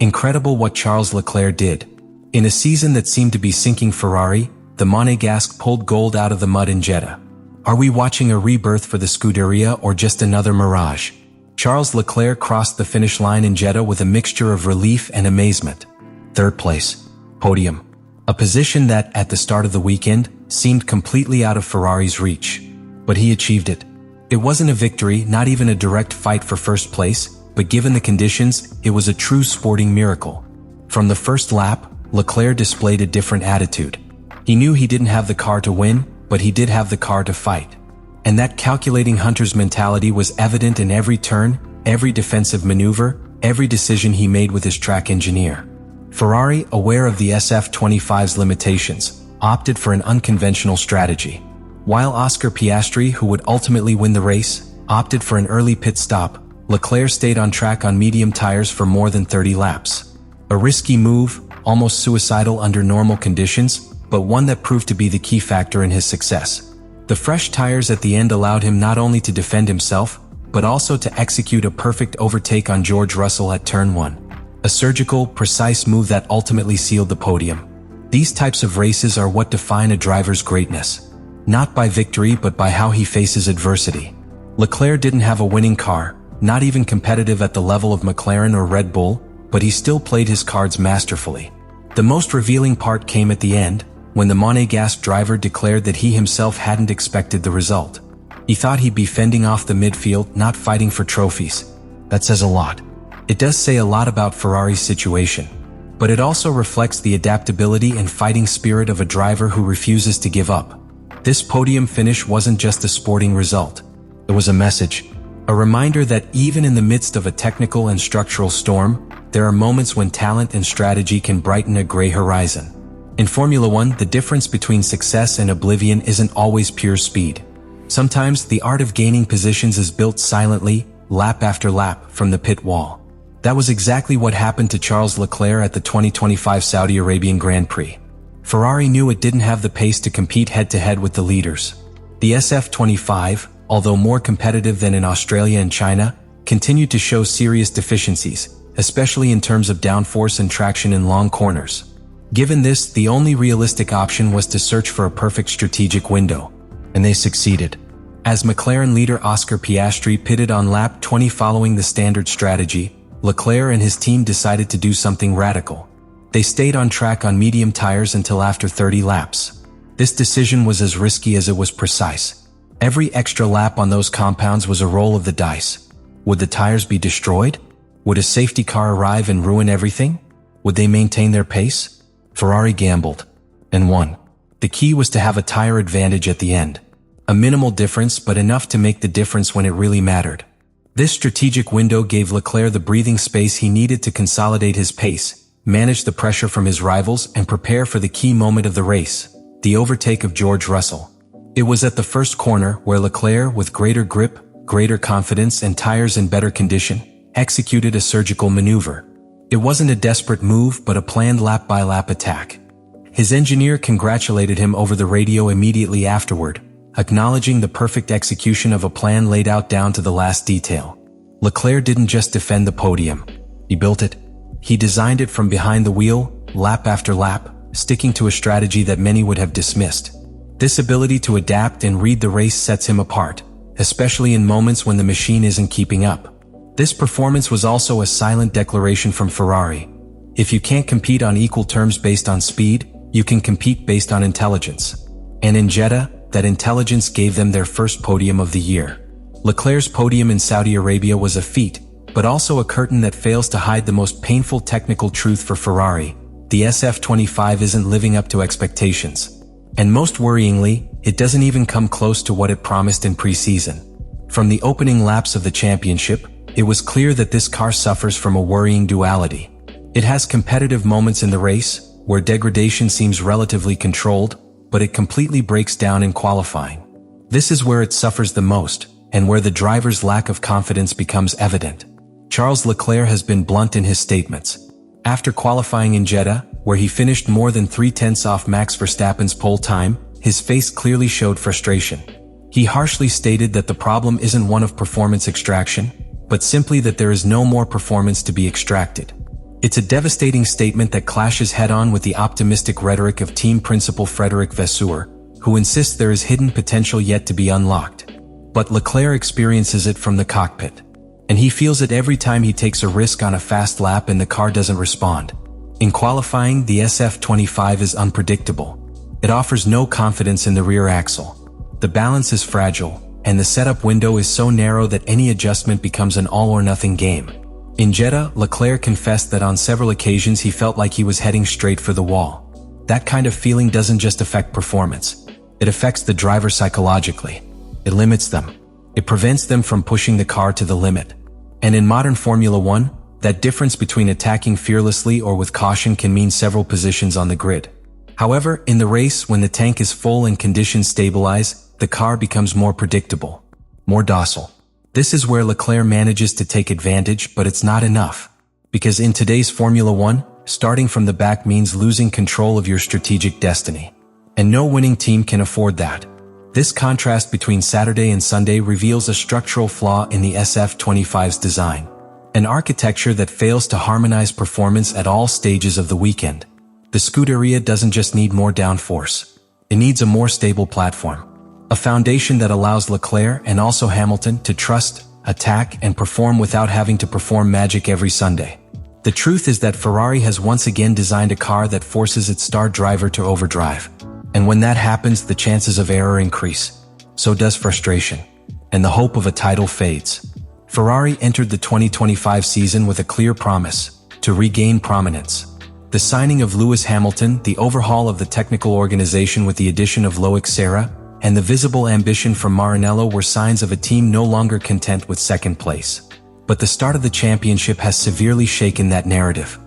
Incredible what Charles Leclerc did. In a season that seemed to be sinking Ferrari, the Monegasque pulled gold out of the mud in Jeddah. Are we watching a rebirth for the Scuderia or just another mirage? Charles Leclerc crossed the finish line in Jeddah with a mixture of relief and amazement. Third place. Podium. A position that, at the start of the weekend, seemed completely out of Ferrari's reach. But he achieved it. It wasn't a victory, not even a direct fight for first place, but given the conditions, it was a true sporting miracle. From the first lap, Leclerc displayed a different attitude. He knew he didn't have the car to win, but he did have the car to fight. And that calculating hunter's mentality was evident in every turn, every defensive maneuver, every decision he made with his track engineer. Ferrari, aware of the SF-25's limitations, opted for an unconventional strategy. While Oscar Piastri, who would ultimately win the race, opted for an early pit stop, Leclerc stayed on track on medium tires for more than 30 laps. A risky move, almost suicidal under normal conditions, but one that proved to be the key factor in his success. The fresh tires at the end allowed him not only to defend himself, but also to execute a perfect overtake on George Russell at turn 1. A surgical, precise move that ultimately sealed the podium. These types of races are what define a driver's greatness. Not by victory but by how he faces adversity. Leclerc didn't have a winning car, not even competitive at the level of McLaren or Red Bull, but he still played his cards masterfully. The most revealing part came at the end, when the Monegasque driver declared that he himself hadn't expected the result. He thought he'd be fending off the midfield, not fighting for trophies. That says a lot. It does say a lot about Ferrari's situation. But it also reflects the adaptability and fighting spirit of a driver who refuses to give up. This podium finish wasn't just a sporting result. It was a message. A reminder that even in the midst of a technical and structural storm, there are moments when talent and strategy can brighten a gray horizon. In Formula One, the difference between success and oblivion isn't always pure speed. Sometimes the art of gaining positions is built silently, lap after lap, from the pit wall. That was exactly what happened to Charles Leclerc at the 2025 Saudi Arabian Grand Prix. Ferrari knew it didn't have the pace to compete head-to-head with the leaders. The SF-25, although more competitive than in Australia and China, continued to show serious deficiencies, especially in terms of downforce and traction in long corners. Given this, the only realistic option was to search for a perfect strategic window. And they succeeded. As McLaren leader Oscar Piastri pitted on lap 20 following the standard strategy, Leclerc and his team decided to do something radical. They stayed on track on medium tires until after 30 laps. This decision was as risky as it was precise. Every extra lap on those compounds was a roll of the dice. Would the tires be destroyed? Would a safety car arrive and ruin everything? Would they maintain their pace? Ferrari gambled and won. The key was to have a tire advantage at the end. A minimal difference, but enough to make the difference when it really mattered. This strategic window gave Leclerc the breathing space he needed to consolidate his pace, manage the pressure from his rivals, and prepare for the key moment of the race, the overtake of George Russell. It was at the first corner where Leclerc, with greater grip, greater confidence, and tires in better condition, executed a surgical maneuver. It wasn't a desperate move, but a planned lap-by-lap attack. His engineer congratulated him over the radio immediately afterward, acknowledging the perfect execution of a plan laid out down to the last detail. Leclerc didn't just defend the podium. He built it. He designed it from behind the wheel, lap after lap, sticking to a strategy that many would have dismissed. This ability to adapt and read the race sets him apart, especially in moments when the machine isn't keeping up. This performance was also a silent declaration from Ferrari. If you can't compete on equal terms based on speed, you can compete based on intelligence. And in Jeddah, that intelligence gave them their first podium of the year. Leclerc's podium in Saudi Arabia was a feat, but also a curtain that fails to hide the most painful technical truth for Ferrari. The SF-25 isn't living up to expectations. And most worryingly, it doesn't even come close to what it promised in pre-season. From the opening laps of the championship, it was clear that this car suffers from a worrying duality. It has competitive moments in the race, where degradation seems relatively controlled, but it completely breaks down in qualifying. This is where it suffers the most, and where the driver's lack of confidence becomes evident. Charles Leclerc has been blunt in his statements. After qualifying in Jeddah, where he finished more than 3/10 off Max Verstappen's pole time, his face clearly showed frustration. He harshly stated that the problem isn't one of performance extraction, but simply that there is no more performance to be extracted. It's a devastating statement that clashes head-on with the optimistic rhetoric of team principal Frédéric Vasseur, who insists there is hidden potential yet to be unlocked. But Leclerc experiences it from the cockpit. And he feels it every time he takes a risk on a fast lap and the car doesn't respond. In qualifying, the SF-25 is unpredictable. It offers no confidence in the rear axle. The balance is fragile, and the setup window is so narrow that any adjustment becomes an all-or-nothing game. In Jeddah, Leclerc confessed that on several occasions he felt like he was heading straight for the wall. That kind of feeling doesn't just affect performance. It affects the driver psychologically. It limits them. It prevents them from pushing the car to the limit. And in modern Formula One, that difference between attacking fearlessly or with caution can mean several positions on the grid. However, in the race, when the tank is full and conditions stabilize, the car becomes more predictable, more docile. This is where Leclerc manages to take advantage, but it's not enough. Because in today's Formula One, starting from the back means losing control of your strategic destiny. And no winning team can afford that. This contrast between Saturday and Sunday reveals a structural flaw in the SF-25's design. An architecture that fails to harmonize performance at all stages of the weekend. The Scuderia doesn't just need more downforce. It needs a more stable platform. A foundation that allows Leclerc and also Hamilton to trust, attack, and perform without having to perform magic every Sunday. The truth is that Ferrari has once again designed a car that forces its star driver to overdrive. And when that happens, the chances of error increase. So does frustration. And the hope of a title fades. Ferrari entered the 2025 season with a clear promise: to regain prominence. The signing of Lewis Hamilton, the overhaul of the technical organization with the addition of Loic Serra, and the visible ambition from Maranello were signs of a team no longer content with second place. But the start of the championship has severely shaken that narrative.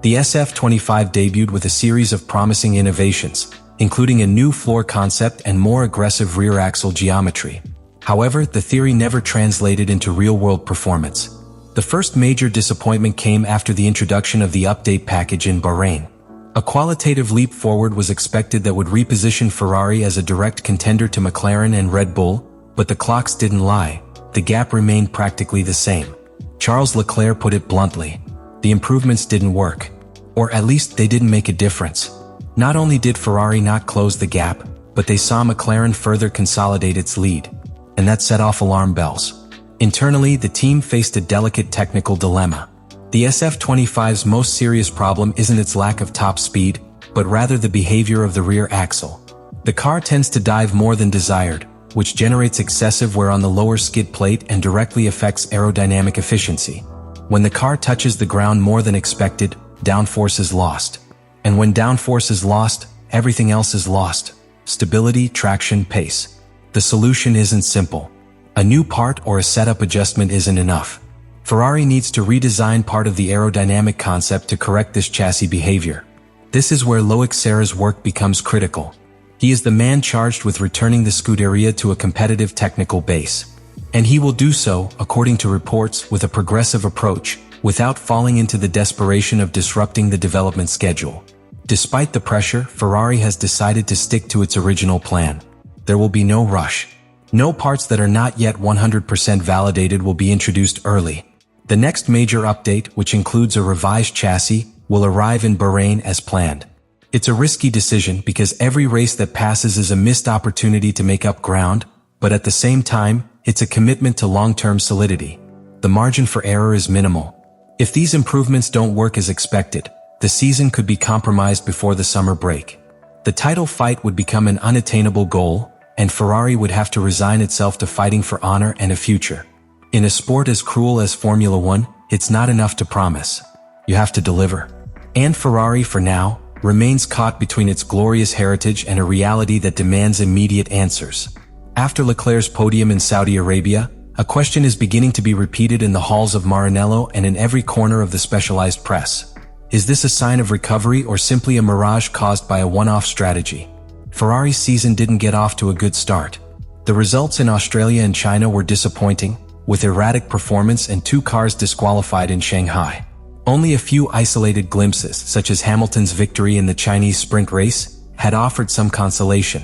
The SF-25 debuted with a series of promising innovations, including a new floor concept and more aggressive rear axle geometry. However, the theory never translated into real-world performance. The first major disappointment came after the introduction of the update package in Bahrain. A qualitative leap forward was expected that would reposition Ferrari as a direct contender to McLaren and Red Bull, but the clocks didn't lie. The gap remained practically the same. Charles Leclerc put it bluntly: the improvements didn't work. Or at least they didn't make a difference. Not only did Ferrari not close the gap, but they saw McLaren further consolidate its lead. And that set off alarm bells. Internally, the team faced a delicate technical dilemma. The SF-25's most serious problem isn't its lack of top speed, but rather the behavior of the rear axle. The car tends to dive more than desired, which generates excessive wear on the lower skid plate and directly affects aerodynamic efficiency. When the car touches the ground more than expected, downforce is lost. And when downforce is lost, everything else is lost: stability, traction, pace. The solution isn't simple. A new part or a setup adjustment isn't enough. Ferrari needs to redesign part of the aerodynamic concept to correct this chassis behavior. This is where Loic Serra's work becomes critical. He is the man charged with returning the Scuderia to a competitive technical base. And he will do so, according to reports, with a progressive approach, without falling into the desperation of disrupting the development schedule. Despite the pressure, Ferrari has decided to stick to its original plan. There will be no rush. No parts that are not yet 100% validated will be introduced early. The next major update, which includes a revised chassis, will arrive in Bahrain as planned. It's a risky decision because every race that passes is a missed opportunity to make up ground, but at the same time, it's a commitment to long-term solidity. The margin for error is minimal. If these improvements don't work as expected, the season could be compromised before the summer break. The title fight would become an unattainable goal, and Ferrari would have to resign itself to fighting for honor and a future. In a sport as cruel as Formula One, it's not enough to promise. You have to deliver. And Ferrari, for now, remains caught between its glorious heritage and a reality that demands immediate answers. After Leclerc's podium in Saudi Arabia, a question is beginning to be repeated in the halls of Maranello and in every corner of the specialized press. Is this a sign of recovery or simply a mirage caused by a one-off strategy? Ferrari's season didn't get off to a good start. The results in Australia and China were disappointing, with erratic performance and 2 cars disqualified in Shanghai. Only a few isolated glimpses, such as Hamilton's victory in the Chinese sprint race, had offered some consolation.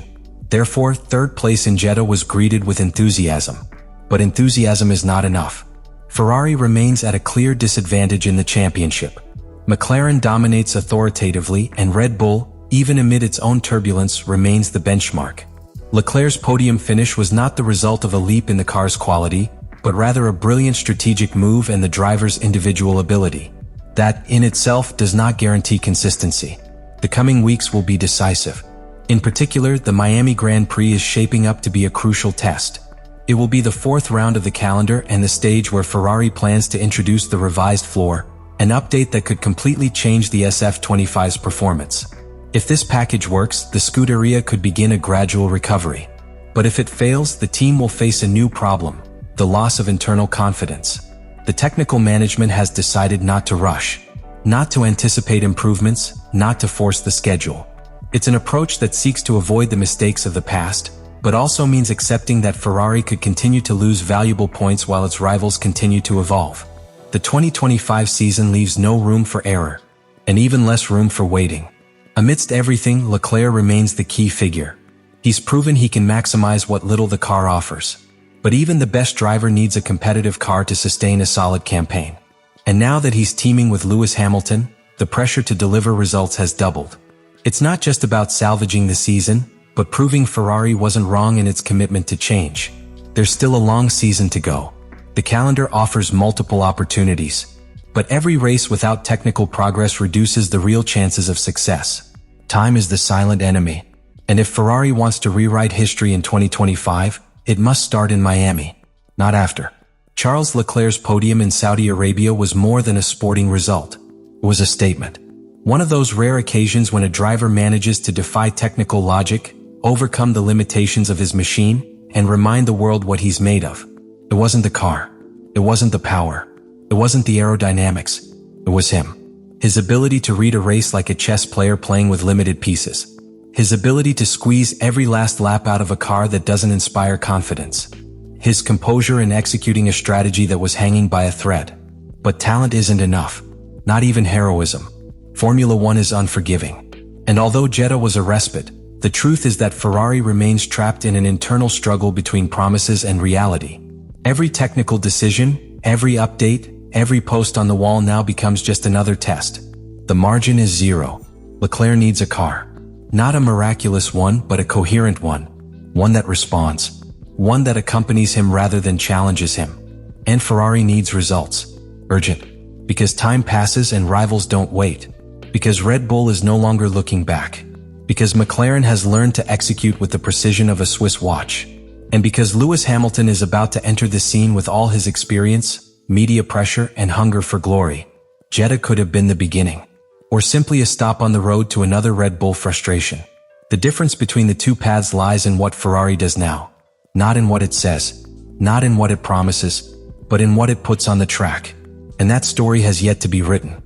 Therefore, 3rd place in Jeddah was greeted with enthusiasm. But enthusiasm is not enough. Ferrari remains at a clear disadvantage in the championship. McLaren dominates authoritatively, and Red Bull, even amid its own turbulence, remains the benchmark. Leclerc's podium finish was not the result of a leap in the car's quality, but rather a brilliant strategic move and the driver's individual ability. That, in itself, does not guarantee consistency. The coming weeks will be decisive. In particular, the Miami Grand Prix is shaping up to be a crucial test. It will be the fourth round of the calendar and the stage where Ferrari plans to introduce the revised floor, an update that could completely change the SF-25's performance. If this package works, the Scuderia could begin a gradual recovery. But if it fails, the team will face a new problem: the loss of internal confidence. The technical management has decided not to rush, not to anticipate improvements, not to force the schedule. It's an approach that seeks to avoid the mistakes of the past, but also means accepting that Ferrari could continue to lose valuable points while its rivals continue to evolve. The 2025 season leaves no room for error, and even less room for waiting. Amidst everything, Leclerc remains the key figure. He's proven he can maximize what little the car offers. But even the best driver needs a competitive car to sustain a solid campaign. And now that he's teaming with Lewis Hamilton, the pressure to deliver results has doubled. It's not just about salvaging the season, but proving Ferrari wasn't wrong in its commitment to change. There's still a long season to go. The calendar offers multiple opportunities, but every race without technical progress reduces the real chances of success. Time is the silent enemy, and if Ferrari wants to rewrite history in 2025, it must start in Miami, not after. Charles Leclerc's podium in Saudi Arabia was more than a sporting result. It was a statement. One of those rare occasions when a driver manages to defy technical logic, overcome the limitations of his machine, and remind the world what he's made of. It wasn't the car. It wasn't the power. It wasn't the aerodynamics. It was him. His ability to read a race like a chess player playing with limited pieces. His ability to squeeze every last lap out of a car that doesn't inspire confidence. His composure in executing a strategy that was hanging by a thread. But talent isn't enough. Not even heroism. Formula One is unforgiving. And although Jeddah was a respite, the truth is that Ferrari remains trapped in an internal struggle between promises and reality. Every technical decision, every update, every post on the wall now becomes just another test. The margin is zero. Leclerc needs a car. Not a miraculous one, but a coherent one. One that responds. One that accompanies him rather than challenges him. And Ferrari needs results. Urgent. Because time passes and rivals don't wait. Because Red Bull is no longer looking back. Because McLaren has learned to execute with the precision of a Swiss watch. And because Lewis Hamilton is about to enter the scene with all his experience, media pressure, and hunger for glory. Jeddah could have been the beginning. Or simply a stop on the road to another Red Bull frustration. The difference between the two paths lies in what Ferrari does now. Not in what it says, not in what it promises, but in what it puts on the track. And that story has yet to be written.